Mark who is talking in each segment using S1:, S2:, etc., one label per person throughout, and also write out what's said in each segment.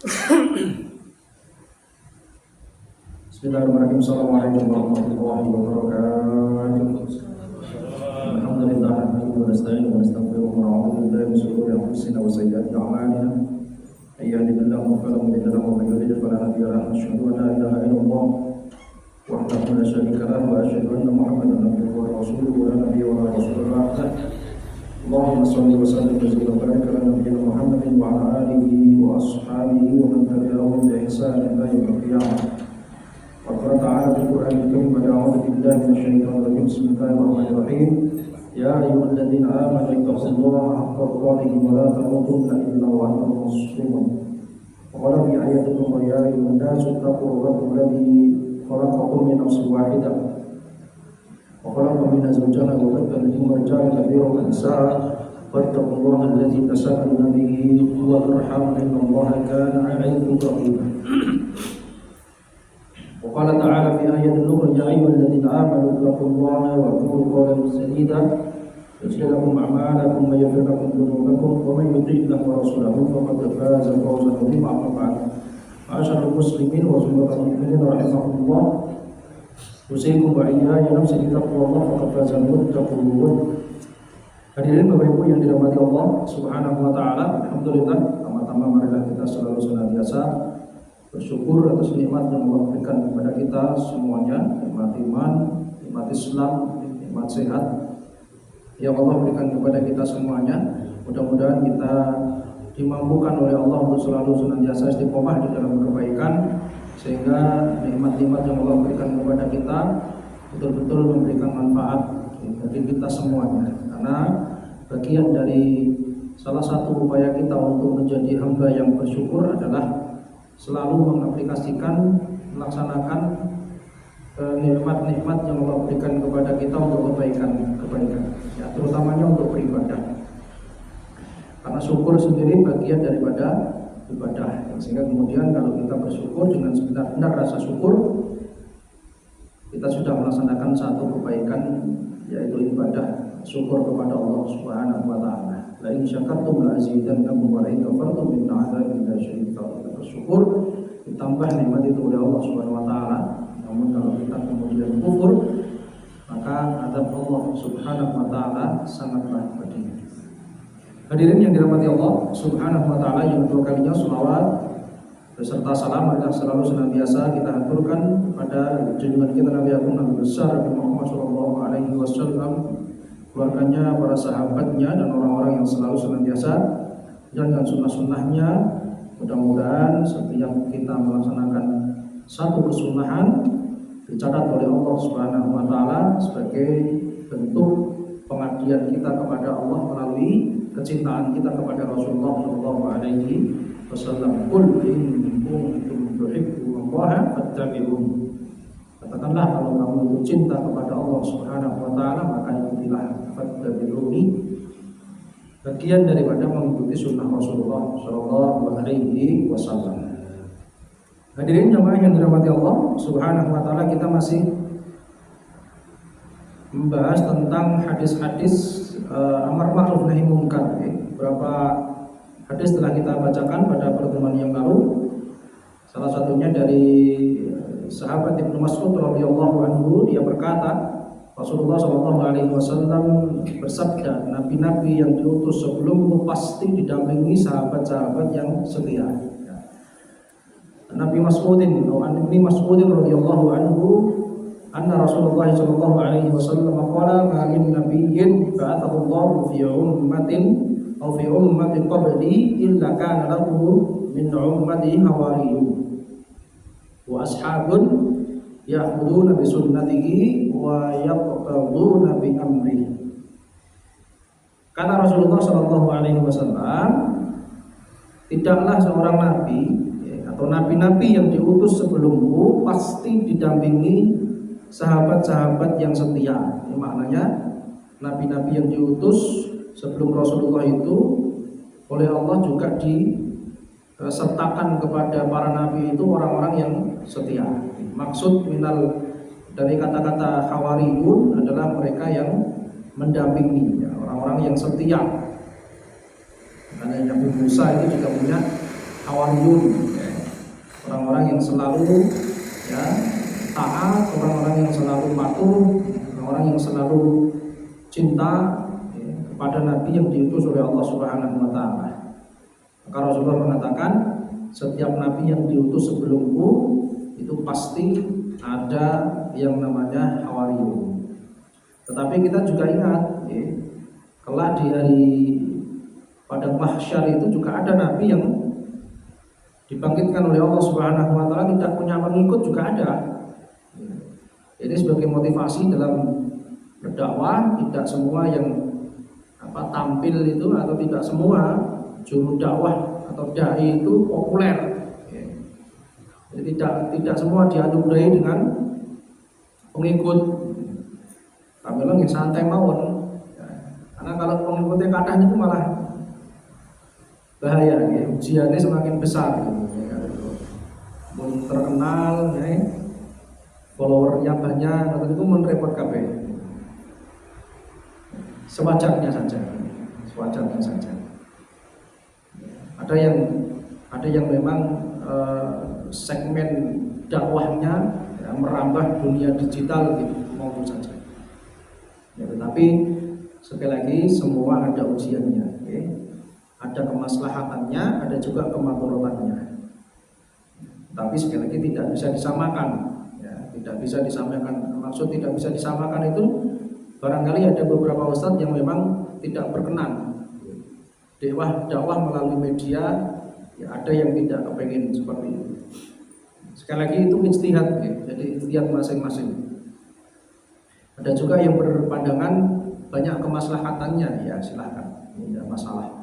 S1: Bismillahirrahmanirrahim. Assalamualaikum warahmatullahi wabarakatuh. Alhamdulillah, nahmaduhu wa nasta'inuhu wa nastaghfiruh wa na'udzu billahi min shururi anfusina wa sayyiati a'malina. May yahdihillahu fala mudilla lahu wa may yudlil fala hadiya lahu. Asyhadu an la ilaha illallah wahdahu la syarika lahu wa asyhadu anna Muhammadan abduhu wa rasuluhu la nabiyya wa la rasula ba'dahu. Allahumma shalli wa sallim wa barik ala nabiyyina Muhammadin wa ala alihi wa ashabihi wa man tabi'ahum bi ihsan ila yaumil qiyamah. وقال تعالى في القرآن الكريم بعد أعوذ بالله من الشيطان الرجيم بسم الله الرحمن الرحيم يا أيها الذين آمنوا اتقوا الله حق تقاته ولا تموتن إلا وأنتم مسلمون وقال في آية أخرى يا أيها الناس اتقوا ربكم الذي خلقكم من نفس واحدة وخلق منها زوجها وبث منهما رجالا كثيرا ونساء واتقوا الله الذي تساءلون به والأرحام إن الله كان عليكم رقيبا. وقال تعالى في آية أخرى يا أيها الذين آمنوا اتقوا الله وقولوا قولا سديدا يصلح لكم أعمالكم ويغفر لكم ذنوبكم ومن يطع الله ورسوله فقد فاز فوزا عظيما. أما بعد معاشر المسلمين وزملاء المؤمنين رحمكم الله أوصيكم وإياي نفسي بتقوى الله فقد فاز المتقون. Hadirin Bapak Ibu yang dirahmati Allah Subhanahu wa taala, alhamdulillah, pertama-tama marilah kita selalu senantiasa bersyukur atas nikmat yang Allah berikan kepada kita semuanya, nikmat iman, nikmat Islam, nikmat sehat yang Allah berikan kepada kita semuanya. Mudah-mudahan kita dimampukan oleh Allah untuk selalu senantiasa istiqomah di dalam kebaikan, sehingga nikmat-nikmat yang Allah berikan kepada kita betul-betul memberikan manfaat bagi kita semuanya. Karena bagian dari salah satu upaya kita untuk menjadi hamba yang bersyukur adalah selalu mengaplikasikan, melaksanakan nikmat-nikmat yang Allah berikan kepada kita untuk kebaikan, ya, terutamanya untuk beribadah. Karena syukur sendiri bagian daripada ibadah, sehingga kemudian kalau kita bersyukur dengan sebenar-benar rasa syukur, kita sudah melaksanakan satu kebaikan, yaitu ibadah, syukur kepada Allah Subhanahu wa taala. La in syakartum la azidannakum wa la in kafartum inna 'adzabi lasyadid. Kalau kita bersyukur ditambah nikmat itu oleh Allah Subhanahu wa taala. Namun kalau kita kemudian kufur, maka azab Allah Subhanahu wa taala sangatlah pedih. Hadirin yang dirahmati Allah Subhanahu wa taala, yang kedua kalinya selawat beserta salam adalah selalu senantiasa kita aturkan pada junjungan kita Nabi Agung Nabi besar Nabi Muhammad sallallahu alaihi wasallam, keluarganya, para sahabatnya, dan orang-orang yang selalu senantiasa jalankan sunnah-sunnahnya. Mudah-mudahan setiap kita melaksanakan satu kesunahan dicatat oleh Allah Subhanahu wa taala sebagai bentuk pengabdian kita kepada Allah melalui kecintaan kita kepada Rasulullah sallallahu alaihi wasallam. Qul in kuntum tuhibbunallaha fattabi'un. Katakanlah kalau kamu itu cinta kepada Allah Subhanahu wa taala, maka ikutilah fattabi'uni, bagian daripada mengikuti sunnah Rasulullah sallallahu alaihi wasallam. Hadirin jamaah yang dirahmati Allah Subhanahu wa taala, kita masih membahas tentang hadis-hadis amar ma'ruf nahi munkar. Beberapa hadis telah kita bacakan pada pertemuan yang lalu. Salah satunya dari sahabat Ibnu Mas'ud radhiyallahu anhu, dia berkata, Rasulullah sallallahu alaihi wasallam bersabda, nabi-nabi yang diutus sebelummu pasti didampingi sahabat-sahabat yang setia. Nabi Mas'udin radhiyallahu anhu, anna Rasulullah sallallahu alaihi wasallam qala ma min nabiyyin ba'athahu Allah fi ummatin aw fi ummatin qabli illa kana lahu min ummati hawariyun wa ashabun ya'khuduna bi sunnatihi wa yaqtaduna bi amrihi. Kata Rasulullah sallallahu alaihi wasallam, tidaklah seorang nabi atau nabi-nabi yang diutus sebelumku pasti didampingi sahabat-sahabat yang setia. Ini maknanya nabi-nabi yang diutus sebelum Rasulullah itu oleh Allah juga disertakan kepada para nabi itu orang-orang yang setia. Maksud dari kata-kata hawariyun adalah mereka yang mendampingi, orang-orang yang setia. Karena Nabi Musa itu juga punya hawariyun, ya. Orang-orang yang selalu ya taat, orang-orang yang selalu patuh, orang-orang yang selalu cinta ya, kepada Nabi yang diutus oleh Allah Subhanahu wa taala. Maka Rasulullah mengatakan, setiap nabi yang diutus sebelumku itu pasti ada yang namanya hawariyun. Tetapi kita juga ingat ya, kelak di hari pada mahsyar itu juga ada nabi yang dibangkitkan oleh Allah Subhanahu wa taala tidak punya pengikut juga ada. Ini sebagai motivasi dalam berdakwah, tidak semua yang tampil itu atau tidak semua juru dakwah atau dai itu populer. Jadi tidak semua dianugerahi dengan pengikut. Kami yang santai mawon. Karena kalau pengikutnya kathah itu malah bahaya, ya. Ujiannya semakin besar. Mun terkenal, ya. Followernya banyak, atau itu menrepot kabeh. Sewajarnya saja. Ada yang memang segmen dakwahnya ya, merambah dunia digital gitu, maupun saja. Ya, tetapi sekali lagi semua ada ujiannya, ya. Ada kemaslahatannya, ada juga kemakmurannya. Tapi sekali lagi tidak bisa disamakan, ya, tidak bisa disamakan. Maksud tidak bisa disamakan itu barangkali ada beberapa ustadz yang memang tidak berkenan dakwah melalui media, ya, ada yang tidak kepengen seperti itu. Sekali lagi itu ijtihad, ya, jadi lihat masing-masing. Ada juga yang berpandangan banyak kemaslahatannya, ya silahkan, tidak masalah.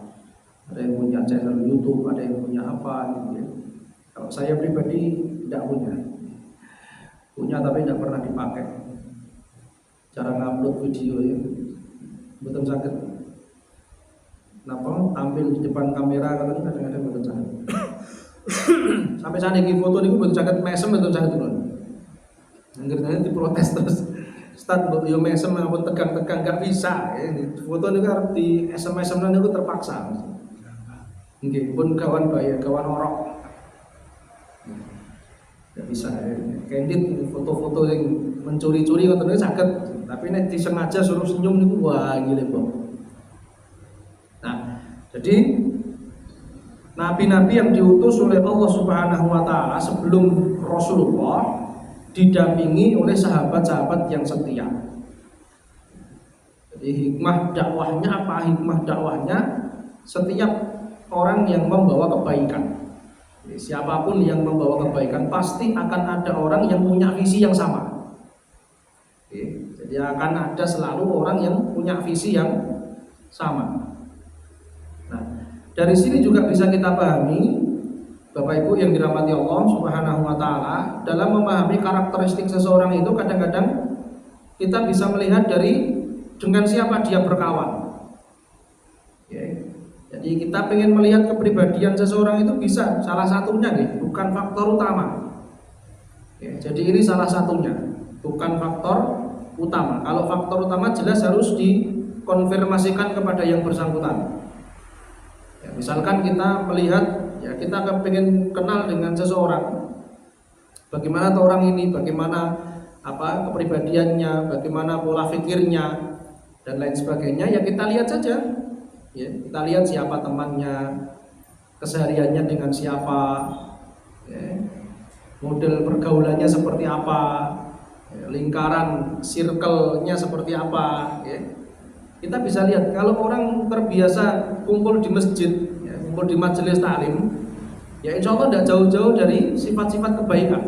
S1: Ada yang punya channel YouTube, ada yang punya apa gitu, ya. Kalau saya pribadi tidak punya tapi tidak pernah dipakai. Cara ngupload video ya, betul sakit. Kenapa? Tampil di depan kamera kadang-kadang betul sakit. Sampai saat ini foto ini betul sakit, mesem betul sakit tuh. Akhirnya diprotes terus. Start yo mesem ngapun tegang-tegang gak bisa. Ya. Foto ini kan di SMS itu terpaksa. Nggih, pun kawan bayar, kawan orok. Gak bisa ya. Candid foto-foto yang mencuri-curi katanya sakit, tapi nek disengaja suruh senyum niku wah gile kok. Nah, jadi nabi-nabi yang diutus oleh Allah Subhanahu wa taala sebelum Rasulullah didampingi oleh sahabat-sahabat yang setia. Jadi hikmah dakwahnya apa? Hikmah dakwahnya setiap orang yang membawa kebaikan. Siapapun yang membawa kebaikan pasti akan ada orang yang punya visi yang sama. Jadi akan ada selalu orang yang punya visi yang sama. Nah, dari sini juga bisa kita pahami, Bapak Ibu yang dirahmati Allah Subhanahu wa taala, dalam memahami karakteristik seseorang itu kadang-kadang kita bisa melihat dari dengan siapa dia berkawan. Jadi kita ingin melihat kepribadian seseorang itu bisa salah satunya nih, bukan faktor utama. Jadi ini salah satunya, bukan faktor utama. Kalau faktor utama jelas harus dikonfirmasikan kepada yang bersangkutan. Misalkan kita melihat, ya kita ingin kenal dengan seseorang, bagaimana orang ini, bagaimana kepribadiannya, bagaimana pola pikirnya dan lain sebagainya, ya kita lihat saja. Ya, kita lihat siapa temannya, kesehariannya dengan siapa, ya, model pergaulannya seperti apa, ya, lingkaran circle-nya seperti apa, ya. Kita bisa lihat kalau orang terbiasa kumpul di masjid, ya, kumpul di majelis taklim, ya insya Allah tidak jauh-jauh dari sifat-sifat kebaikan.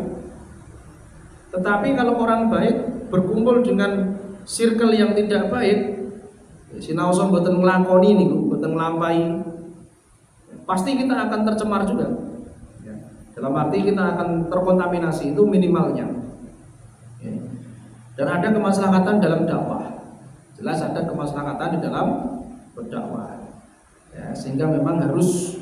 S1: Tetapi kalau orang baik berkumpul dengan circle yang tidak baik, sinaoso mboten nglakoni niku, mboten nglampahi, pasti kita akan tercemar juga. Dalam arti kita akan terkontaminasi, itu minimalnya. Dan ada kemaslahatan dalam dakwah. Jelas ada kemaslahatan di dalam berdakwah. Ya, sehingga memang harus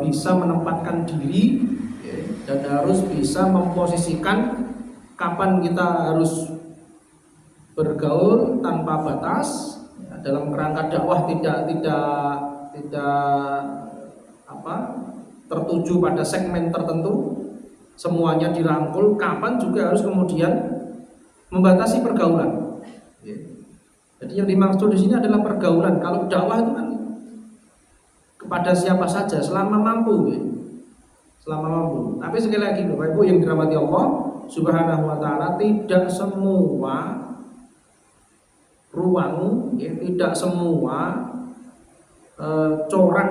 S1: bisa menempatkan diri, ya, dan harus bisa memposisikan kapan kita harus bergaul tanpa batas. Dalam kerangka dakwah tidak tertuju pada segmen tertentu, semuanya dirangkul, kapan juga harus kemudian membatasi pergaulan. Jadi yang dimaksud di sini adalah pergaulan. Kalau dakwah itu kan kepada siapa saja selama mampu, selama mampu. Tapi sekali lagi Bapak Ibu yang dirahmati Allah Subhanahu wa taala, tidak semua ruang, tidak semua corak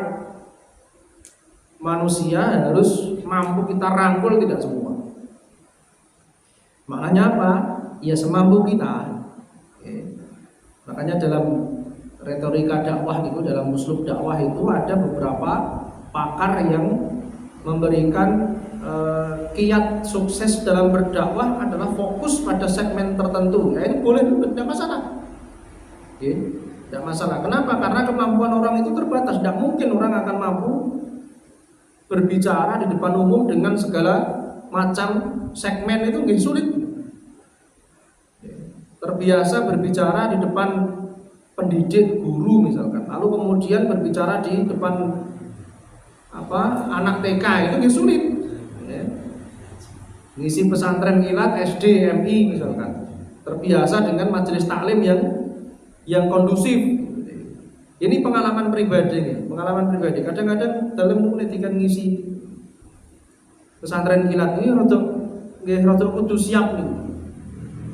S1: manusia harus mampu kita rangkul, tidak semua. Maknanya apa? Ya semampu kita. Makanya dalam retorika dakwah itu, dalam uslub dakwah itu ada beberapa pakar yang memberikan kiat sukses dalam berdakwah adalah fokus pada segmen tertentu. Ya itu boleh, tidak masalah. Tidak masalah. Kenapa? Karena kemampuan orang itu terbatas. Tidak mungkin orang akan mampu berbicara di depan umum dengan segala macam segmen, itu nggak sulit. Terbiasa berbicara di depan pendidik, guru misalkan, lalu kemudian berbicara di depan anak TK, itu nggak sulit. Ngisi pesantren kilat SD, MI misalkan, terbiasa dengan majelis taklim yang kondusif. Ini pengalaman pribadi, Kadang-kadang dalam pendidikan ngisi pesantren kilat ini rada kudu siap nih.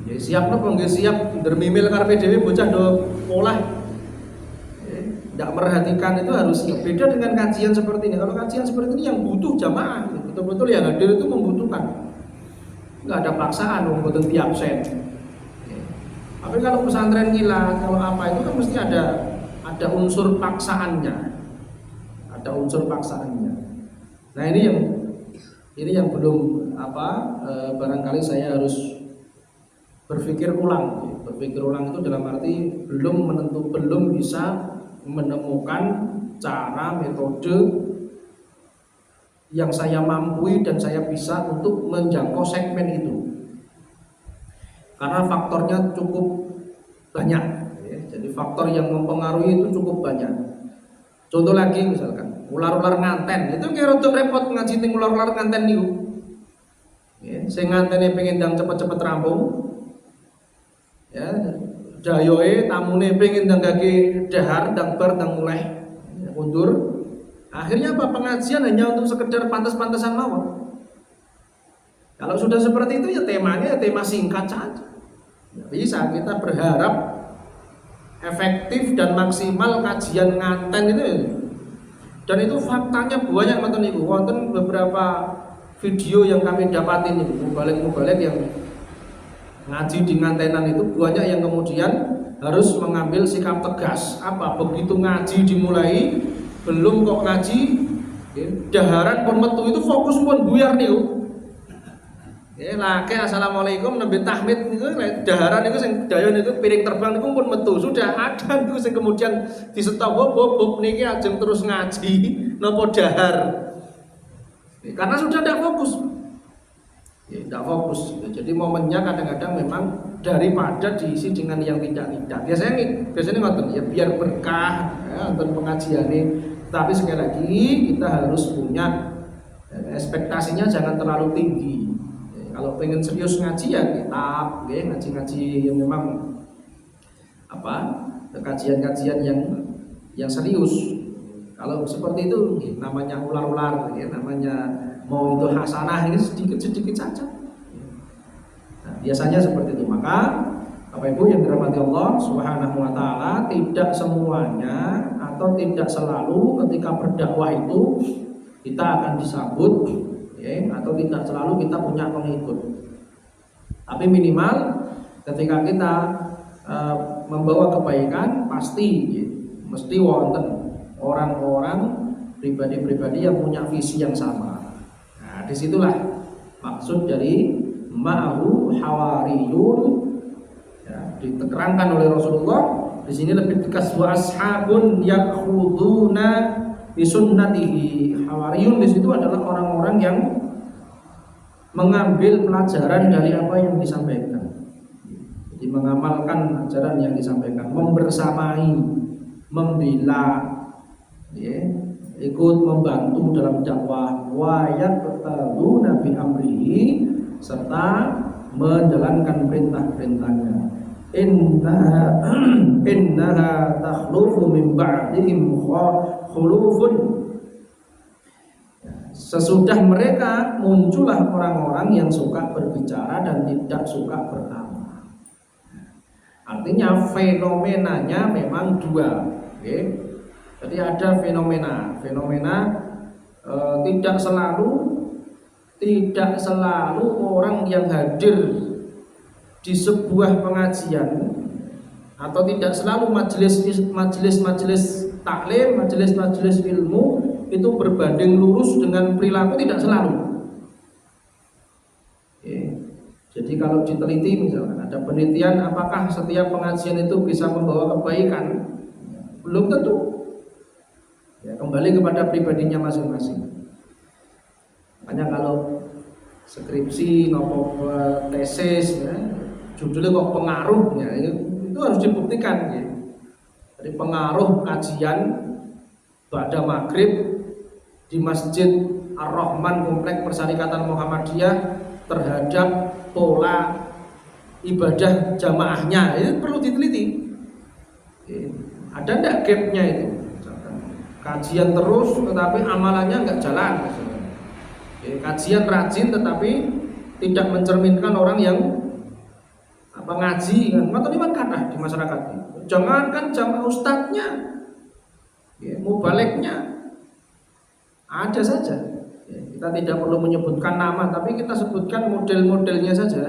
S1: Ya siap napa nggih siap dermimil karepe dhewe bocah do polah. Tidak merhatikan itu harus siap. Beda dengan kajian seperti ini. Kalau kajian seperti ini yang butuh jamaah, betul-betul yang hadir itu membutuhkan. Enggak ada paksaan, mboten tiap absen. Tapi kalau pesantren kilat, kalau apa itu kan mesti ada unsur paksaannya. Ada unsur paksaannya. Nah, ini yang belum barangkali saya harus berpikir ulang itu dalam arti belum bisa menemukan cara metode yang saya mampu dan saya bisa untuk menjangkau segmen itu, karena faktornya cukup banyak. Jadi faktor yang mempengaruhi itu cukup banyak. Contoh lagi misalkan ular-ular nganten, itu kira rada repot ngaji ning ular-ular nganten niku. Sing ngantene pengen ndang cepet-cepet rampung. Ya, dayoe tamune pengen ndangake dahar, ndang bar ndang mulai mundur. Akhirnya apa? Pengajian hanya untuk sekedar pantas-pantasan mawon. Kalau sudah seperti itu ya temanya tema singkat saja. Bisa kita berharap efektif dan maksimal kajian nganten itu. Dan itu faktanya banyak nonton niku. Wonten beberapa video yang kami dapatin niku, mubalek yang ngaji di ngantenan itu banyak yang kemudian harus mengambil sikap tegas. Begitu ngaji dimulai, belum kok ngaji, daharan pun metu itu fokus pun buyar niku. Laki assalamualaikum nembe tahmid niku daharan niku sing dayon niku piring terbang niku pun metu. Sudah ada niku sing kemudian disetop bob niki ajeng terus ngaji napa dahar. Karena sudah tidak fokus. Tidak fokus. Jadi momennya kadang-kadang memang daripada diisi dengan yang tidak. Biasanya ngoten ya, biar berkah untuk pengajian ini. Tapi sekali lagi kita harus punya ekspektasinya jangan terlalu tinggi. Kalau pengen serius ngaji ya kitab, ngaji-ngaji yang memang kajian-kajian yang serius. Kalau seperti itu namanya ular-ular, namanya mau itu hasanah, ini sedikit-sedikit saja. Nah, biasanya seperti itu. Maka Bapak Ibu yang dirahmati Allah Subhanahu wa taala, tidak semuanya atau tidak selalu ketika berdakwah itu kita akan disambut, atau tidak selalu kita punya pengikut. Tapi minimal ketika kita membawa kebaikan mesti wonten orang-orang pribadi-pribadi yang punya visi yang sama. Nah, disitulah maksud dari ma'ahu hawariyun, diterangkan oleh Rasulullah di sini lebih tegas, wa ashabun yakhuduna bi sunnatihi. Hawariyun di situ adalah orang-orang yang mengambil pelajaran dari apa yang disampaikan. Jadi mengamalkan ajaran yang disampaikan, membersamai, membela, ikut membantu dalam dakwah, wa yaqtaduna bi amrihi, serta menjalankan perintah-perintahnya. Innaha takhlufu min ba'dihim khulufun. Sesudah mereka muncullah orang-orang yang suka berbicara dan tidak suka beramal. Artinya fenomenanya memang dua. Okay? Jadi ada fenomena tidak selalu orang yang hadir di sebuah pengajian atau tidak selalu majelis taklim, majelis ilmu itu berbanding lurus dengan perilaku, tidak selalu. Oke. Jadi kalau diteliti misalkan ada penelitian apakah setiap pengajian itu bisa membawa kebaikan, belum tentu. Ya, kembali kepada pribadinya masing-masing. Makanya kalau skripsi, nopo tesis, ya, judulnya kok pengaruh, ya, itu harus dibuktikan. Ya. Jadi pengaruh kajian pada maghrib di Masjid Ar-Rahman Komplek Persyarikatan Muhammadiyah terhadap pola ibadah jamaahnya, itu perlu diteliti. Ada enggak gapnya itu? Misalkan kajian terus tetapi amalannya enggak jalan. Kajian rajin tetapi tidak mencerminkan orang yang ngaji kan, maka ini kata di masyarakat. Jangankan jamaah ustadznya, mubaliknya. Ada saja. Kita tidak perlu menyebutkan nama, tapi kita sebutkan model-modelnya saja.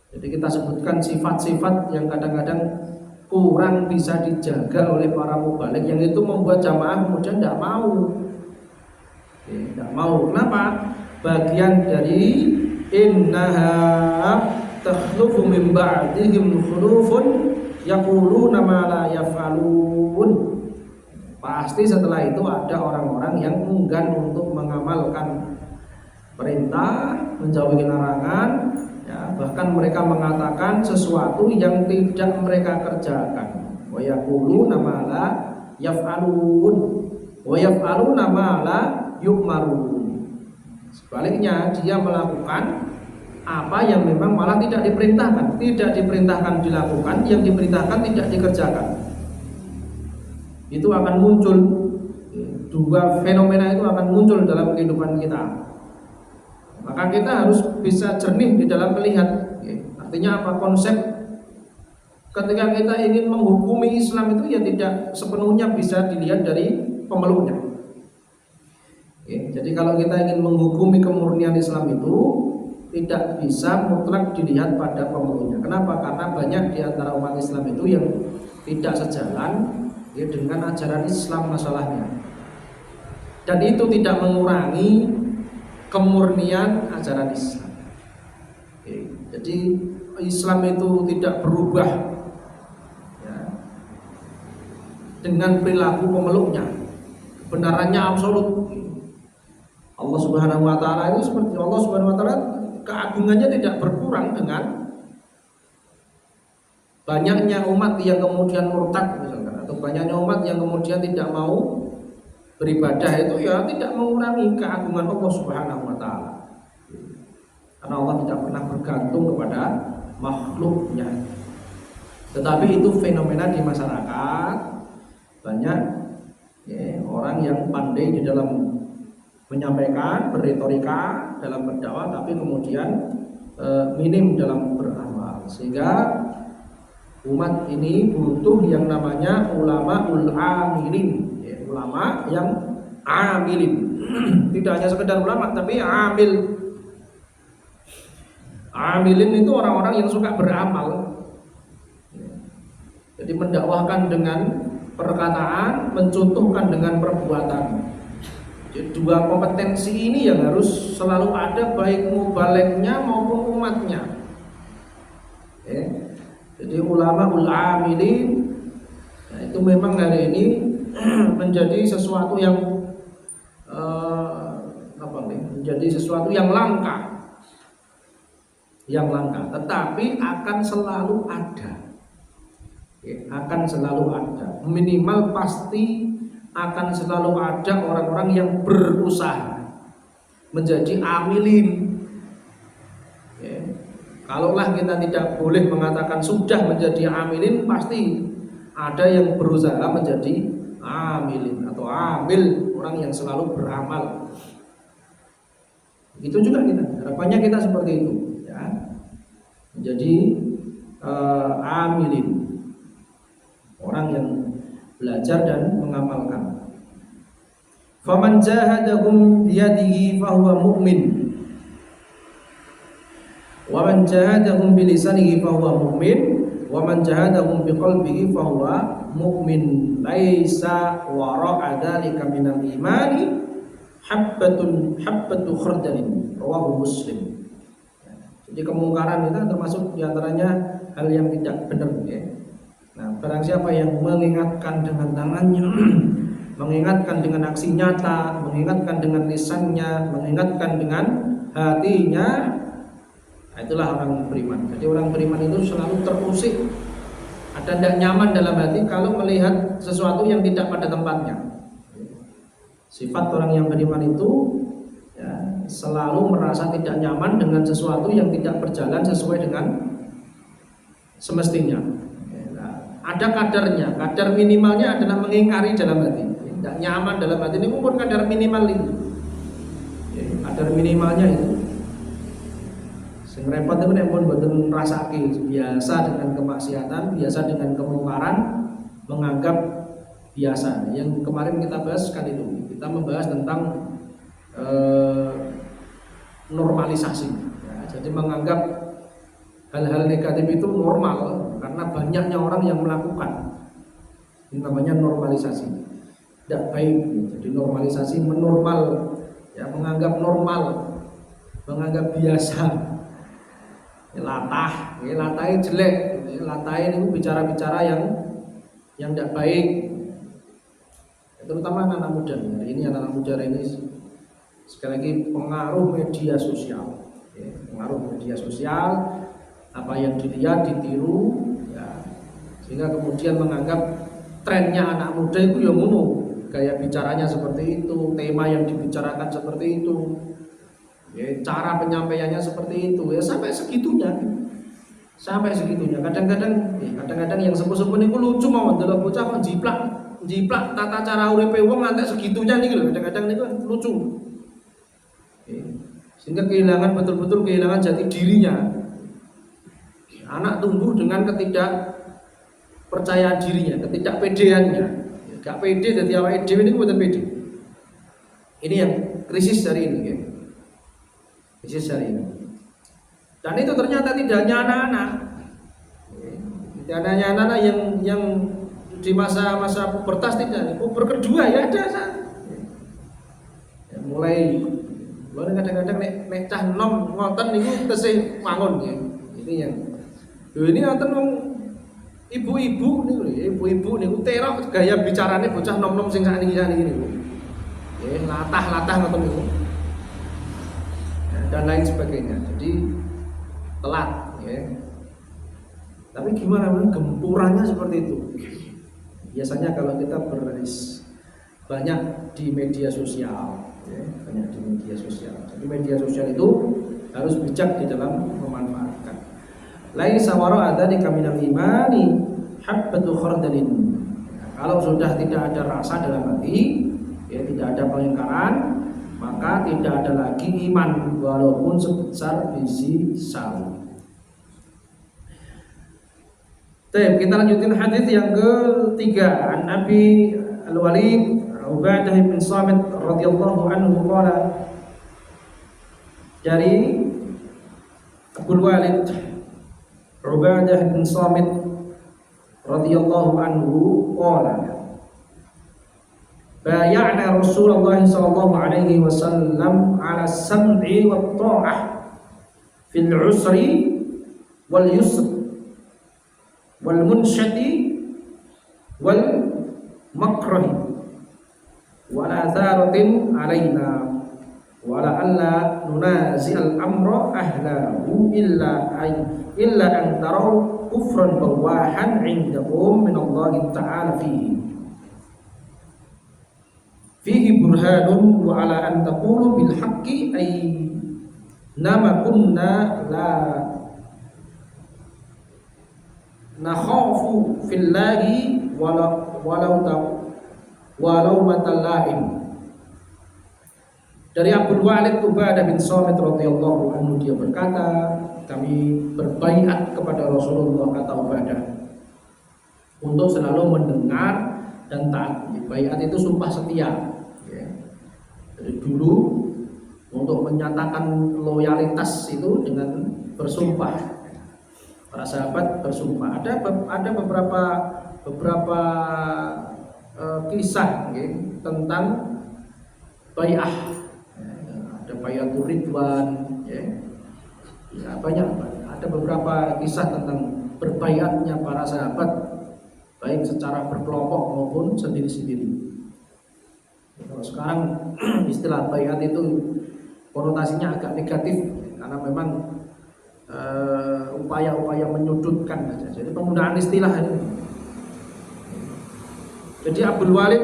S1: Jadi kita sebutkan sifat-sifat yang kadang-kadang kurang bisa dijaga oleh para mubalik, yang itu membuat jamaah kemudian tidak mau. Tidak mau. Kenapa? Bagian dari innaha takhlufu min ba'dihim khulufun yaquluna ma la yaf'alun. Pasti setelah itu ada orang-orang yang enggan untuk mengamalkan perintah, menjauhi larangan, ya, bahkan mereka mengatakan sesuatu yang tidak mereka kerjakan. Wa yaquluna ma la yaf'alun wa yaf'aluna ma la yu'marun. Sebaliknya dia melakukan apa yang memang malah tidak diperintahkan dilakukan, yang diperintahkan tidak dikerjakan. Itu akan muncul, dua fenomena itu akan muncul dalam kehidupan kita. Maka kita harus bisa jernih di dalam melihat. Artinya apa? Konsep ketika kita ingin menghukumi Islam itu ya tidak sepenuhnya bisa dilihat dari pemeluknya. Jadi kalau kita ingin menghukumi kemurnian Islam itu tidak bisa mutlak dilihat pada pemeluknya. Kenapa? Karena banyak di antara umat Islam itu yang tidak sejalan dengan ajaran Islam masalahnya. Dan itu tidak mengurangi kemurnian ajaran Islam. Jadi Islam itu tidak berubah ya, dengan perilaku pemeluknya. Kebenarannya absolut. Allah Subhanahu wa taala itu seperti Allah Subhanahu wa taala, keagungannya tidak berkurang dengan banyaknya umat yang kemudian murtad misalkan, atau banyaknya umat yang kemudian tidak mau beribadah, itu ya tidak mengurangi keagungan Allah Subhanahu wa taala. Karena Allah tidak pernah bergantung kepada makhluknya. Tetapi itu fenomena di masyarakat, banyak orang yang pandai di dalam menyampaikan, berretorika dalam berdakwah, tapi kemudian minim dalam beramal. Sehingga umat ini butuh yang namanya ulama amilin, ulama yang amilin. Tidak hanya sekedar ulama, tapi amil. Amilin itu orang-orang yang suka beramal. Jadi mendakwahkan dengan perkataan, mencontohkan dengan perbuatan. Jadi dua kompetensi ini yang harus selalu ada, baik mubaliknya maupun umatnya. Jadi ulama amilin, nah itu memang hari ini menjadi sesuatu yang menjadi sesuatu yang langka, tetapi akan selalu ada, minimal pasti akan selalu ada orang-orang yang berusaha menjadi amilin. Ya. Kalaulah kita tidak boleh mengatakan sudah menjadi amilin, pasti ada yang berusaha menjadi amilin atau amil, orang yang selalu beramal. Itu juga kita, harapannya kita seperti itu, ya. Menjadi amilin, orang yang belajar dan mengamalkan. Faman jahadahum biyadihi fahuwa mu'min, wa man jahadahum bilisanihi fahuwa mu'min, wa man jahadahum biqalbihi fahuwa mu'min. Laisa wara'a dzalika minal imani habbatu khardalin. Rawahu Muslim. Jadi kemungkaran itu termasuk diantaranya hal yang tidak benar, ya. Nah, barang siapa yang mengingatkan dengan tangannya, mengingatkan dengan aksi nyata, mengingatkan dengan lisannya, mengingatkan dengan hatinya, itulah orang beriman. Jadi orang beriman itu selalu terusik, ada tidak nyaman dalam hati kalau melihat sesuatu yang tidak pada tempatnya. Sifat orang yang beriman itu, ya, selalu merasa tidak nyaman dengan sesuatu yang tidak berjalan sesuai dengan semestinya. Ada kadarnya, kadar minimalnya adalah mengingkari dalam hati. Tidak nyaman dalam hati ini pun kadar minimal itu. Kadar minimalnya itu. Sing repot itu nek pun mboten rasake, biasa dengan kemaksiatan, biasa dengan kemungkaran, menganggap biasa. Yang kemarin kita bahas kan itu. Kita membahas tentang normalisasi. Ya, jadi menganggap hal-hal negatif itu normal karena banyaknya orang yang melakukan. Ini namanya normalisasi. Tidak baik. Jadi normalisasi menormal, ya, menganggap normal, menganggap biasa. Latah jelek, latah ini bicara-bicara yang tidak baik. Terutama anak-anak muda. Ini anak-anak muda ini sekali lagi pengaruh media sosial. Ya, pengaruh media sosial. Apa yang dilihat, ditiru, ya, sehingga kemudian menganggap trennya anak muda itu ya ngono, gaya bicaranya seperti itu, tema yang dibicarakan seperti itu, ya, cara penyampaiannya seperti itu, ya sampai segitunya. Kadang-kadang yang sepuh-sepuh niku lucu mawon, delok bocah kok jiplak tata cara uripe wong ngantek segitunya niki lho, kadang-kadang niku lucu. Ya, sehingga betul-betul kehilangan jati dirinya. Anak tumbuh dengan ketidakpercayaan dirinya, ketidakpedeannya. Gak pede dadi awake dhewe niku mboten pede. Ini yang krisis hari ini, ya. Krisis hari ini. Dan itu ternyata tidak hanya anak-anak. Tidak hanya anak-anak yang di masa-masa pubertas, tidak. Puber kedua ya ada. Ya, mulai kadang-kadang nek cah nom ngoten niku tesih wangun, ya. Ini yang ini nonton wong ibu-ibu niku terok gaya bicarane bocah nom-nom sing sakniki niku. Nggih, latah ngoten niku. Dan lain sebagainya. Jadi telat, ya. Tapi gimana gempurannya seperti itu? Biasanya kalau kita banyak di media sosial, ya, banyak di media sosial. Jadi media sosial itu harus bijak di dalam memanfaatkan. Laisa wara'a dzalika minal imani habbatu khardalin. Kalau sudah tidak ada rasa dalam hati, ya, tidak ada pengingkaran, maka tidak ada lagi iman walaupun sebesar biji sawi. Baik, kita lanjutin hadis yang ketiga. An Abi Al-Walid Ubadah bin Samit radhiyallahu anhu qala, dari Abu Walid Ubadah bin Samit radhiyallahu anhu qala, bay'ana Rasulullah sallallahu alaihi wasallam ala sam'i wat ta'ah fil usri wal yusr wal munshati wal makrahi wala tharatin alaina wala alla nunazi'al amra ahlahu illa an taraw kufran bawahan 'indakum min Allah ta'ala fihi. fihi burhanun wa ala an taqulu bil haqqi ay nama kunna la nakhafu fillahi walau matalaim. Dari Abdul Walid Ubadah bin Samit radhiyallahu anhu, dia berkata, kami berbaiat kepada Rasulullah, kata Ubadah, untuk selalu mendengar dan taat. Baiat itu sumpah setia. Dari dulu untuk menyatakan loyalitas itu dengan bersumpah. Para sahabat bersumpah. Ada beberapa kisah tentang bai'ah. Ada bai'atul ridwan, banyak. Ada beberapa kisah tentang berbaiatnya para sahabat, baik secara berkelompok maupun sendiri-sendiri. Kalau sekarang istilah baiat itu konotasinya agak negatif, karena memang upaya-upaya menyudutkan saja. Jadi penggunaan istilah ini. Jadi Abdul Walid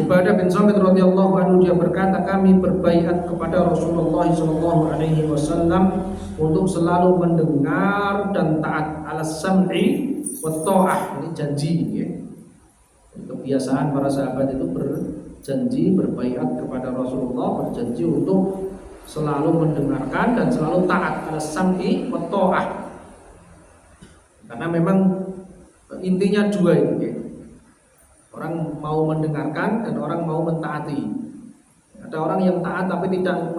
S1: Ubadah bin Samit radhiyallahu anhu, dia berkata, kami berbaiat kepada Rasulullah sallallahu alaihi wasallam untuk selalu mendengar dan taat, ala sam'i wa ta'ah. Ini janji, kebiasaan para sahabat itu berjanji berbaiat kepada Rasulullah, berjanji untuk selalu mendengarkan dan selalu taat, ala sam'i wa ta'ah. Karena memang intinya dua itu, orang mau mendengarkan dan orang mau mentaati. Ada orang yang taat tapi tidak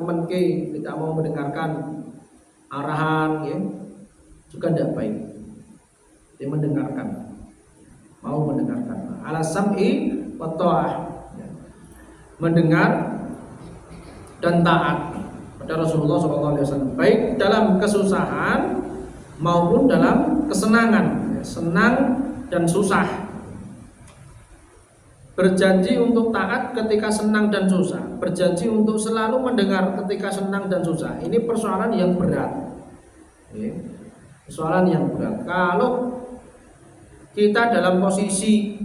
S1: tidak mau mendengarkan arahan, juga tidak baik. Dia mendengarkan, mau mendengarkan. Ala sam'i wa ta'ah, mendengar dan taat pada Rasulullah SAW, baik dalam kesusahan maupun dalam kesenangan, senang dan susah. Berjanji untuk taat ketika senang dan susah, berjanji untuk selalu mendengar ketika senang dan susah. Ini persoalan yang berat, persoalan yang berat. Kalau kita dalam posisi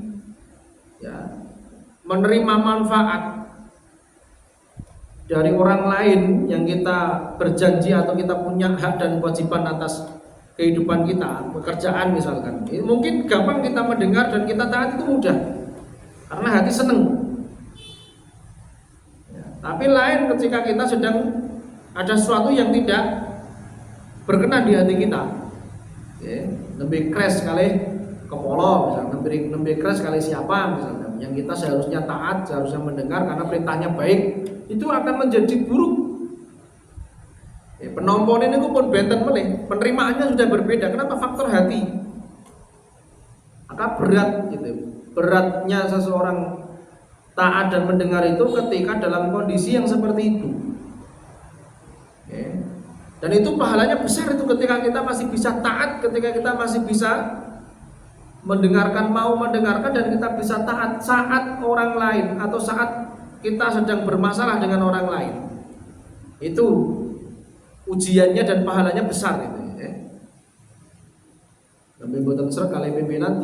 S1: menerima manfaat dari orang lain yang kita berjanji atau kita punya hak dan kewajiban atas kehidupan kita, pekerjaan misalkan, mungkin gampang kita mendengar dan kita taat, itu mudah karena hati seneng. Tapi lain ketika kita sedang ada sesuatu yang tidak berkenan di hati kita, lebih keras kali kepolo misalnya, lebih keras kali siapa misalnya, yang kita seharusnya taat, seharusnya mendengar karena perintahnya baik, itu akan menjadi buruk. Penomponan ini pun benten melih, penerimaannya sudah berbeda. Kenapa? Faktor hati. Maka berat beratnya seseorang taat dan mendengar itu ketika dalam kondisi yang seperti itu. Dan itu pahalanya besar itu ketika kita masih bisa taat, ketika kita masih bisa mendengarkan, mau mendengarkan dan kita bisa taat saat orang lain atau saat kita sedang bermasalah dengan orang lain. Itu ujiannya dan pahalanya besar itu. Tapi buatan ser kali pimpinan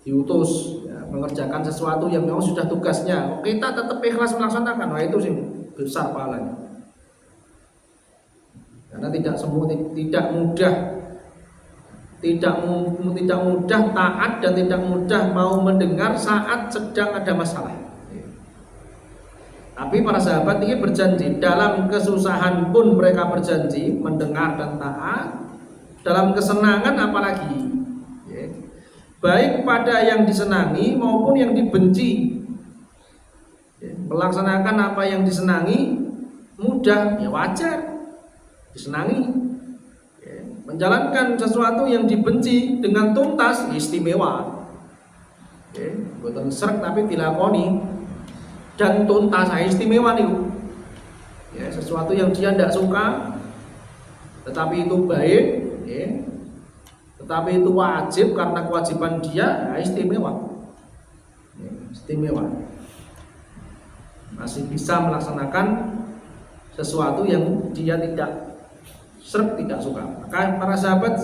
S1: diutus mengerjakan sesuatu yang memang sudah tugasnya, kita tetap ikhlas melaksanakan, wah itu sih besar pahalanya. Karena tidak mudah taat dan tidak mudah mau mendengar saat sedang ada masalah. Tapi para sahabat ini berjanji, dalam kesusahan pun mereka berjanji mendengar dan taat, dalam kesenangan apalagi, baik pada yang disenangi maupun yang dibenci. Melaksanakan apa yang disenangi mudah, wajar, disenangi. Menjalankan sesuatu yang dibenci dengan tuntas, istimewa. Bukan serk tapi dilakoni dan tuntas, istimewa nih. Sesuatu yang dia tidak suka tetapi itu baik, tetapi itu wajib karena kewajiban dia, istimewa. Istimewa. Masih bisa melaksanakan sesuatu yang dia tidak suka. Maka para sahabat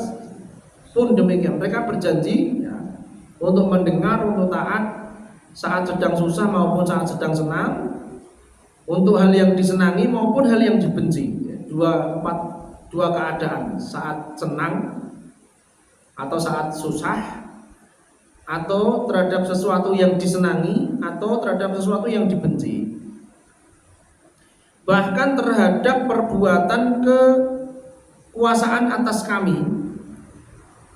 S1: pun demikian, mereka berjanji untuk mendengar, untuk taat saat sedang susah maupun saat sedang senang, untuk hal yang disenangi maupun hal yang dibenci. Dua keadaan, saat senang atau saat susah, atau terhadap sesuatu yang disenangi atau terhadap sesuatu yang dibenci. Bahkan terhadap perbuatan kekuasaan atas kami,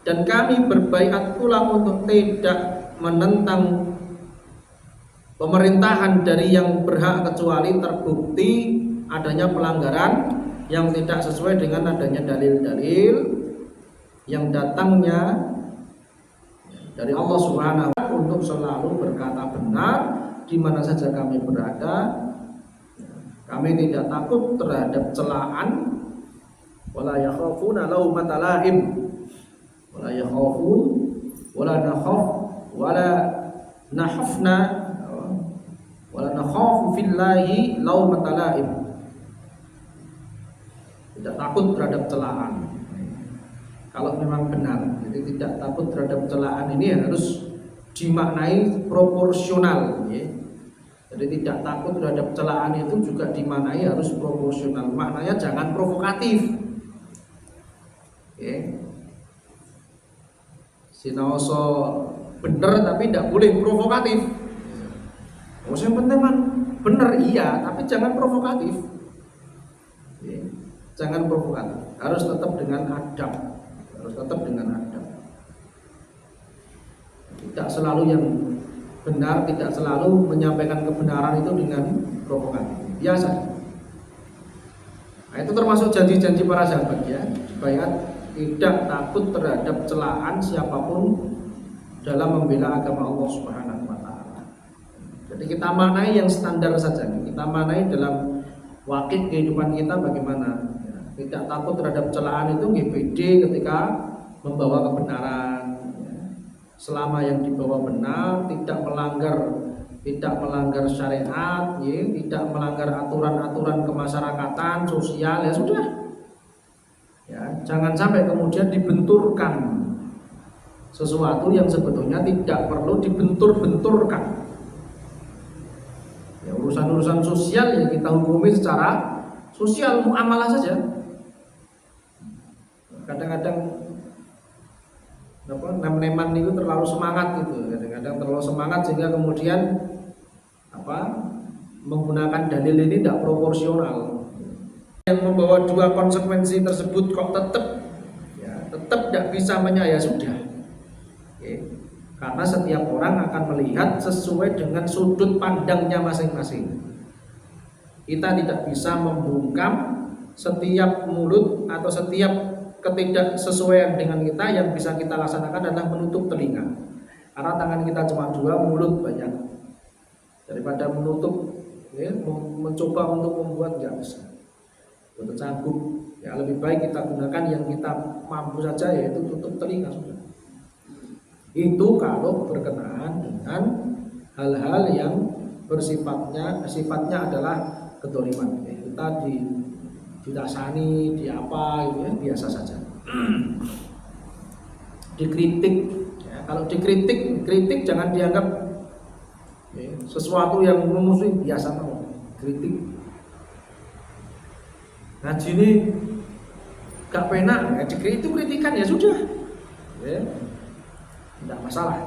S1: dan kami berbaiat pula untuk tidak menentang pemerintahan dari yang berhak kecuali terbukti adanya pelanggaran yang tidak sesuai dengan adanya dalil-dalil yang datangnya dari Allah Subhanahu wa Ta'ala, untuk selalu berkata benar di mana saja kami berada. Kami tidak takut terhadap celaan, wala yakhafuna laumata laim, wala yakhafun wala nakhaf wala nahafna wala nakhafu fillahi laumata laim. Tidak takut terhadap celaan. Kalau memang benar, jadi tidak takut terhadap celaan ini harus dimaknai proporsional, ya. Jadi tidak takut terhadap celaan itu juga dimaknai harus proporsional. Maknanya jangan provokatif, ya. Sinaoso bener tapi tidak boleh provokatif. Oh, yang penting kan bener iya, tapi jangan provokatif, ya. Jangan provokatif, harus tetap dengan adab. Tidak selalu yang benar, tidak selalu menyampaikan kebenaran itu dengan provokatif. Biasa. Nah, itu termasuk janji-janji para sahabat, ya, supaya tidak takut terhadap celaan siapapun dalam membela agama Allah Subhanahu wa Ta'ala. Jadi kita manai yang standar saja, kita manai dalam wakil kehidupan kita bagaimana. Tidak takut terhadap celaan itu GPD ketika membawa kebenaran, selama yang dibawa benar, tidak melanggar syariat, ya, tidak melanggar aturan-aturan kemasyarakatan sosial, ya sudah, ya, jangan sampai kemudian dibenturkan sesuatu yang sebetulnya tidak perlu dibentur-benturkan. Ya, urusan-urusan sosial ya kita hukumi secara sosial, muamalah saja. Kadang-kadang nem-neman itu terlalu semangat gitu, kadang-kadang terlalu semangat sehingga kemudian menggunakan dalil ini tidak proporsional. Yang membawa dua konsekuensi tersebut kok tetap tidak bisa menyaya sudah. Oke. Karena setiap orang akan melihat sesuai dengan sudut pandangnya masing-masing. Kita tidak bisa membungkam setiap mulut atau setiap ketidaksesuaian dengan kita. Yang bisa kita laksanakan adalah menutup telinga, karena tangan kita cuma dua, mulut banyak. Daripada menutup, ya, mencoba untuk membuat nggak bisa, untuk sanggup, ya lebih baik kita gunakan yang kita mampu saja, yaitu tutup telinga sudah. Itu kalau berkenaan dengan hal-hal yang sifatnya adalah kedoliman, ya, kita didasani, di apa gitu, ya, biasa saja. Dikritik, ya, kalau kritik jangan dianggap, ya, sesuatu yang memusuhi, biasa mau kritik. Ngaji ini gak penak, ya, dikritik, kritikan ya sudah, ya, tidak masalah.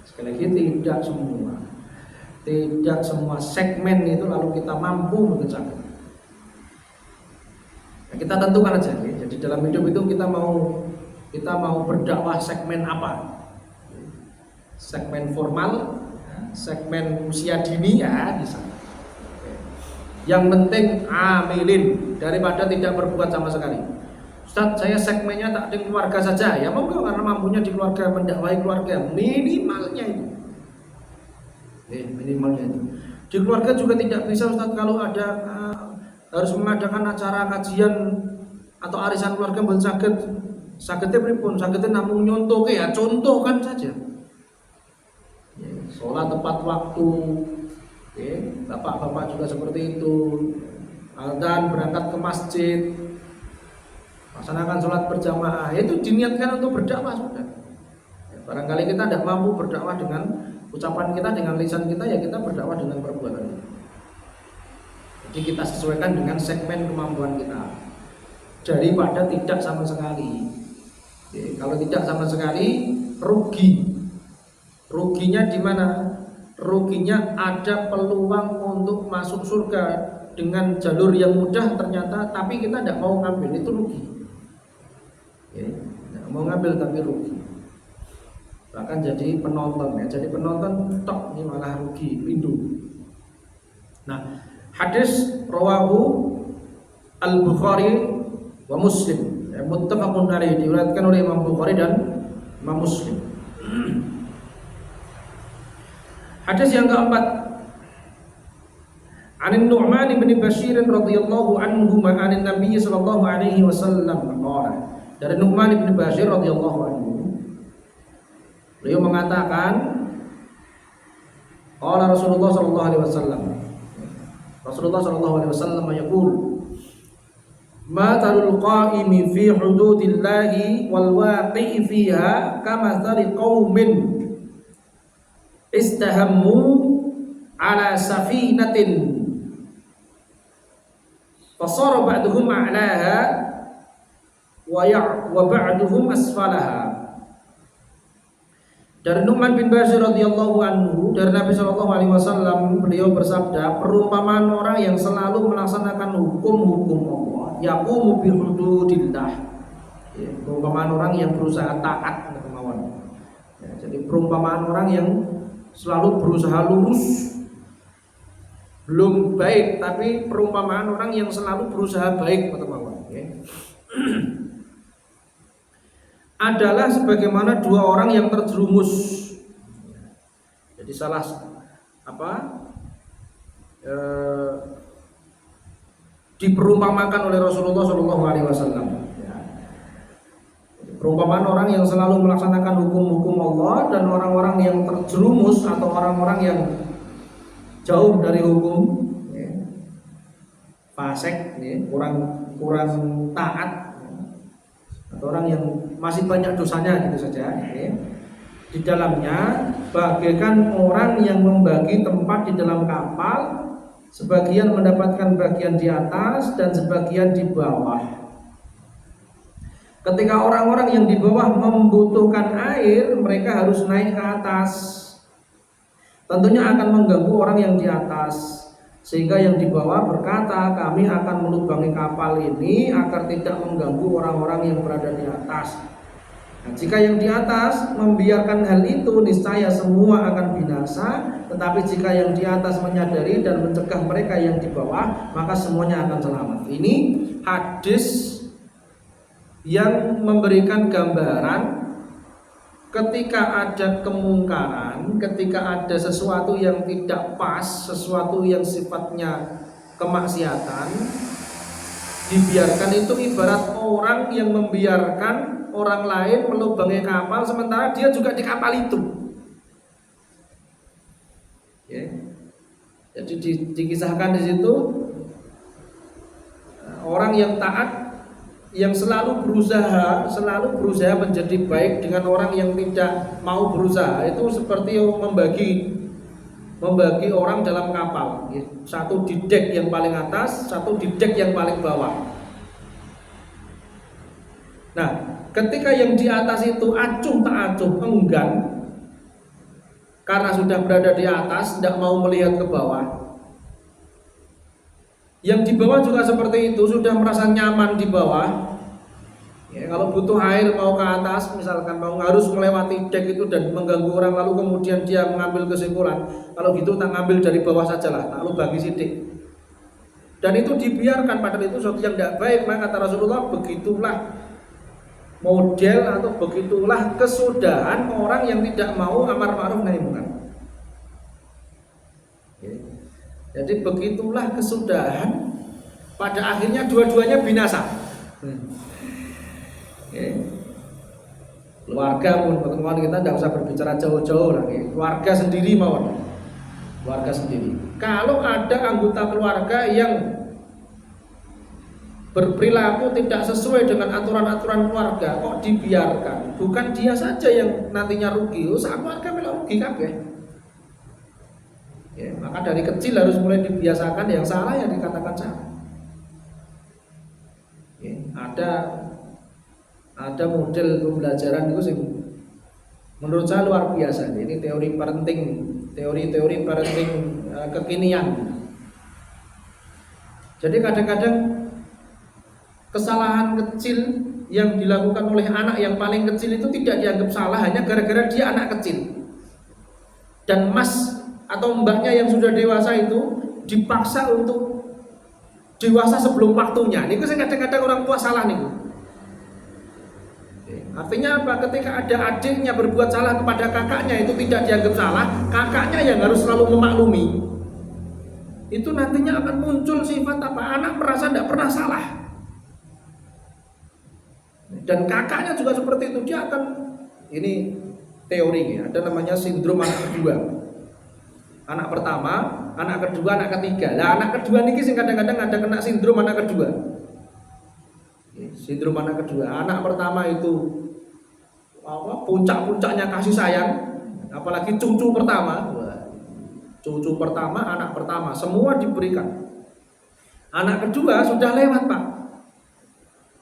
S1: Sekali lagi, tidak semua segmen itu lalu kita mampu mengerjakan. Nah, kita tentukan aja, ya. Jadi dalam hidup itu kita mau berdakwah segmen apa? Segmen formal, ya, segmen usia dini, ya bisa. Yang penting amilin daripada tidak berbuat sama sekali. Ustaz, saya segmennya tak di keluarga saja, ya mau karena mampunya di keluarga, mendakwahi keluarga, minimalnya itu. Minimalnya itu. Di keluarga juga tidak bisa, Ustaz, kalau ada harus mengadakan acara kajian atau arisan keluarga ben sagete pripun, sagete namung nyontoke, ya contohkan saja. Ya, sholat tepat waktu, ya, bapak-bapak juga seperti itu. Adzan berangkat ke masjid, laksanakan sholat berjamaah, itu diniatkan untuk berdakwah sudah. Barangkali kita tidak mampu berdakwah dengan ucapan kita, dengan lisan kita, ya kita berdakwah dengan perbuatan kita. Jadi kita sesuaikan dengan segmen kemampuan kita, daripada tidak sama sekali. Oke, kalau tidak sama sekali rugi. Ruginya di mana? Ruginya ada peluang untuk masuk surga dengan jalur yang mudah ternyata, tapi kita tidak mau ngambil, itu rugi. Oke, tidak mau ngambil tapi rugi. Bahkan jadi penonton ya, jadi penonton tok, ini malah rugi, rindu. Nah, hadis rawahu Al-Bukhari wa Muslim, ya, muttafaqun alaih, diriwayatkan oleh Imam Bukhari dan Imam Muslim. Hadis yang keempat, An Nu'man bin Bashir radhiyallahu anhu an Nabi sallallahu alaihi wasallam qala, dari Nu'man bin Bashir radhiyallahu anhu, beliau mengatakan, qala Rasulullah sallallahu alaihi wasallam, Rasulullah sallallahu alaihi wasallam yaqul, matalul qa'imi fi hududillahi wal waqi'i fiha kamathali qaumin istahammu ala safinatin fasara ba'duhum a'laha wa ba'duhum asfalaha. Dari Nu'man bin Bashir radhiyallahu anhu, dari Nabi sallallahu alaihi wasallam, beliau bersabda, perumpamaan orang yang selalu melaksanakan hukum-hukum Allah, yaqumu bi hududillah. Ya, perumpamaan orang yang berusaha taat kepada kemauan. Ya, jadi perumpamaan orang yang selalu berusaha lurus, belum baik, tapi perumpamaan orang yang selalu berusaha baik, teman-teman, okay. Adalah sebagaimana dua orang yang terjerumus. Jadi salah diperumpamakan oleh Rasulullah SAW. Perumpamaan orang yang selalu melaksanakan hukum-hukum Allah dan orang-orang yang terjerumus atau orang-orang yang jauh dari hukum, ya, fasik, ya, kurang taat, ya, atau orang yang masih banyak dosanya gitu saja. Ya. Di dalamnya bagaikan orang yang membagi tempat di dalam kapal, sebagian mendapatkan bagian di atas dan sebagian di bawah. Ketika orang-orang yang di bawah membutuhkan air, mereka harus naik ke atas. Tentunya akan mengganggu orang yang di atas, sehingga yang di bawah berkata, kami akan melubangi kapal ini agar tidak mengganggu orang-orang yang berada di atas. Nah, jika yang di atas membiarkan hal itu, niscaya semua akan binasa. Tetapi jika yang di atas menyadari dan mencegah mereka yang di bawah, maka semuanya akan selamat. Ini hadis yang memberikan gambaran ketika ada kemungkaran, ketika ada sesuatu yang tidak pas, sesuatu yang sifatnya kemaksiatan, dibiarkan, itu ibarat orang yang membiarkan orang lain melubangi kapal sementara dia juga di kapal itu. Ya. Jadi dikisahkan di situ orang yang taat, yang selalu berusaha menjadi baik dengan orang yang tidak mau berusaha, itu seperti membagi orang dalam kapal, satu di dek yang paling atas, satu di dek yang paling bawah. Nah, ketika yang di atas itu acuh tak acuh, enggan, karena sudah berada di atas, tidak mau melihat ke bawah. Yang di bawah juga seperti itu, sudah merasa nyaman di bawah. Ya, kalau butuh air mau ke atas, misalkan mau harus melewati dek itu dan mengganggu orang, lalu kemudian dia mengambil kesimpulan, kalau gitu tak ngambil dari bawah sajalah, tak lu bagi sidik. Dan itu dibiarkan, padahal itu sesuatu yang tidak baik. Maka kata Rasulullah, begitulah model atau begitulah kesudahan orang yang tidak mau amar ma'ruf nahi munkar. Jadi begitulah kesudahan, pada akhirnya dua-duanya binasa. Keluarga pun, teman-teman, kita tidak usah berbicara jauh-jauh lagi. Keluarga sendiri mawon, keluarga sendiri. Kalau ada anggota keluarga yang
S2: berperilaku tidak sesuai dengan aturan-aturan keluarga kok dibiarkan. Bukan dia saja yang nantinya rugi, sak keluarga melok rugi kabeh. Ya, maka dari kecil harus mulai dibiasakan yang salah yang dikatakan salah. Ya, ada model pembelajaran itu sih menurut saya luar biasa. Ini teori parenting kekinian. Jadi kadang-kadang kesalahan kecil yang dilakukan oleh anak yang paling kecil itu tidak dianggap salah hanya gara-gara dia anak kecil. Dan mas atau mbaknya yang sudah dewasa itu dipaksa untuk dewasa sebelum waktunya. Ini kadang-kadang orang tua salah nih. Artinya apa? Ketika ada adiknya berbuat salah kepada kakaknya itu tidak dianggap salah, kakaknya yang harus selalu memaklumi. Itu nantinya akan muncul sifat apa? Anak merasa tidak pernah salah. Dan kakaknya juga seperti itu, dia akan, ini teori ya, ada namanya sindrom anak kedua. Anak pertama, anak kedua, anak ketiga. Nah, anak kedua ini kadang-kadang ada kena sindrom anak kedua. Sindrom anak kedua. Anak pertama itu puncak-puncaknya kasih sayang, apalagi cucu pertama. Cucu pertama, anak pertama, semua diberikan. Anak kedua sudah lewat, Pak.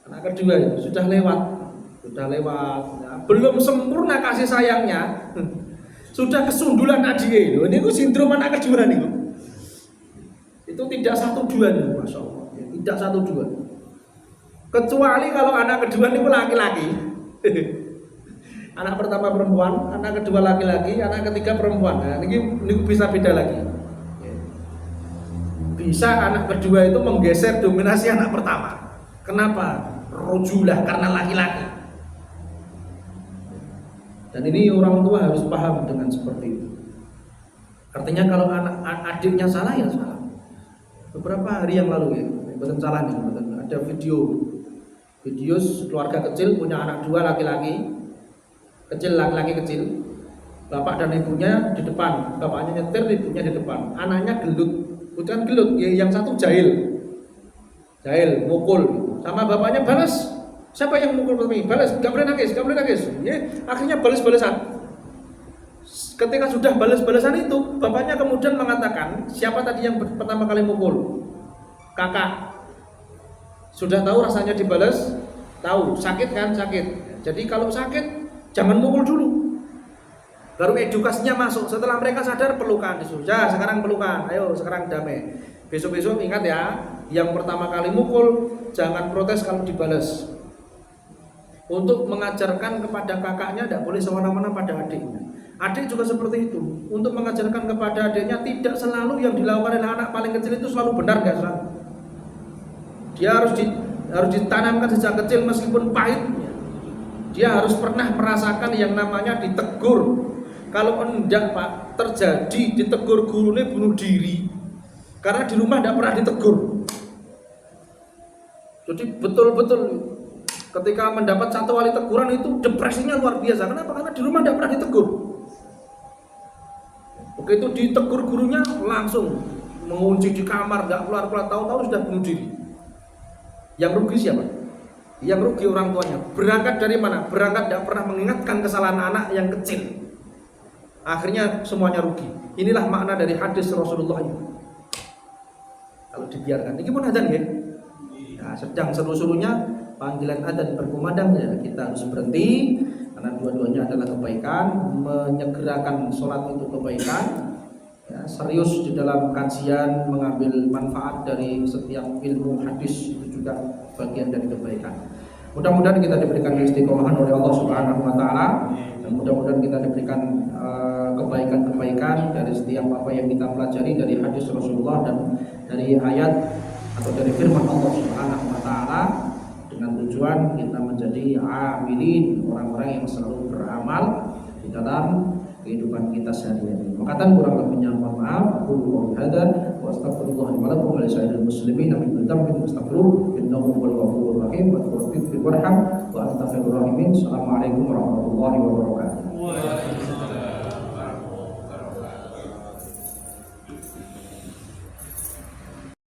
S2: Anak kedua itu sudah lewat. Ya. Belum sempurna kasih sayangnya, sudah kesundulan adik. Ini sindrom anak kedua nih. Itu tidak 1-2 nih, Masya Allah. Tidak 1-2. Kecuali kalau anak kedua ini laki-laki. Anak pertama perempuan, anak kedua laki-laki, anak ketiga perempuan. Nah, ini bisa beda lagi. Bisa anak kedua itu menggeser dominasi anak pertama. Kenapa? Rojulah, karena laki-laki. Dan ini orang tua harus paham dengan seperti itu. Artinya kalau adiknya salah ya salah. Beberapa hari yang lalu ya, betul salah nih, ada video keluarga kecil punya anak 2 laki-laki. Laki-laki kecil, bapak dan ibunya di depan, bapaknya nyetir, ibunya di depan, anaknya gelut, bukan gelut, yang satu jahil, mukul, sama bapaknya balas, siapa yang mukul kami, balas, gak boleh nangis, ya, akhirnya balas-balasan. Ketika sudah balas-balasan itu, bapaknya kemudian mengatakan, siapa tadi yang pertama kali mukul? Kakak. Sudah tahu rasanya dibalas? Tahu, sakit kan? Sakit. Jadi kalau sakit jangan mukul dulu. Baru edukasinya masuk. Setelah mereka sadar, pelukan. Ya, sekarang pelukan. Ayo, sekarang damai. Besok-besok ingat ya, yang pertama kali mukul jangan protes kalau dibalas. Untuk mengajarkan kepada kakaknya tidak boleh semena-mena pada adiknya. Adik juga seperti itu. Untuk mengajarkan kepada adiknya tidak selalu yang dilakukan oleh anak paling kecil itu selalu benar, enggak selalu. Dia harus ditanamkan sejak kecil meskipun pahit. Dia harus pernah merasakan yang namanya ditegur. Kalau enggak Pak, terjadi ditegur gurunya bunuh diri. Karena di rumah tidak pernah ditegur. Jadi betul-betul ketika mendapat satu kali teguran itu depresinya luar biasa. Kenapa? Karena di rumah tidak pernah ditegur. Begitu ditegur gurunya langsung mengunci di kamar, tidak keluar-keluar, tahu-tahu sudah bunuh diri. Yang rugi siapa? Yang rugi orang tuanya. Berangkat dari mana? Berangkat tidak pernah mengingatkan kesalahan anak yang kecil. Akhirnya semuanya rugi. Inilah makna dari hadis Rasulullah ini. Kalau dibiarkan, ini pun adzan ya. Nah, sedang seru-serunya panggilan adzan berkumandang ya, kita harus berhenti karena dua-duanya adalah kebaikan. Menyegerakan sholat itu kebaikan. Ya, serius di dalam kajian, mengambil manfaat dari setiap ilmu hadis itu juga bagian dari kebaikan. Mudah-mudahan kita diberikan istiqomahan oleh Allah Subhanahu wa taala dan mudah-mudahan kita diberikan kebaikan-kebaikan dari setiap apa yang kita pelajari dari hadis Rasulullah dan dari ayat atau dari firman Allah Subhanahu wa taala dengan tujuan kita menjadi amilin, orang-orang yang selalu beramal di dalam kehidupan kita sehari-hari. Makatan kurang lebihnya mohon maaf. Qul hadza wa astaghfirullah li wa lakum wa li sa'iril muslimin min dhanbin fastaghfiruhu innahu huwal ghafurur rahim wa tawfiq warham wa anta khairur rahimin. Assalamualaikum warahmatullahi wabarakatuh.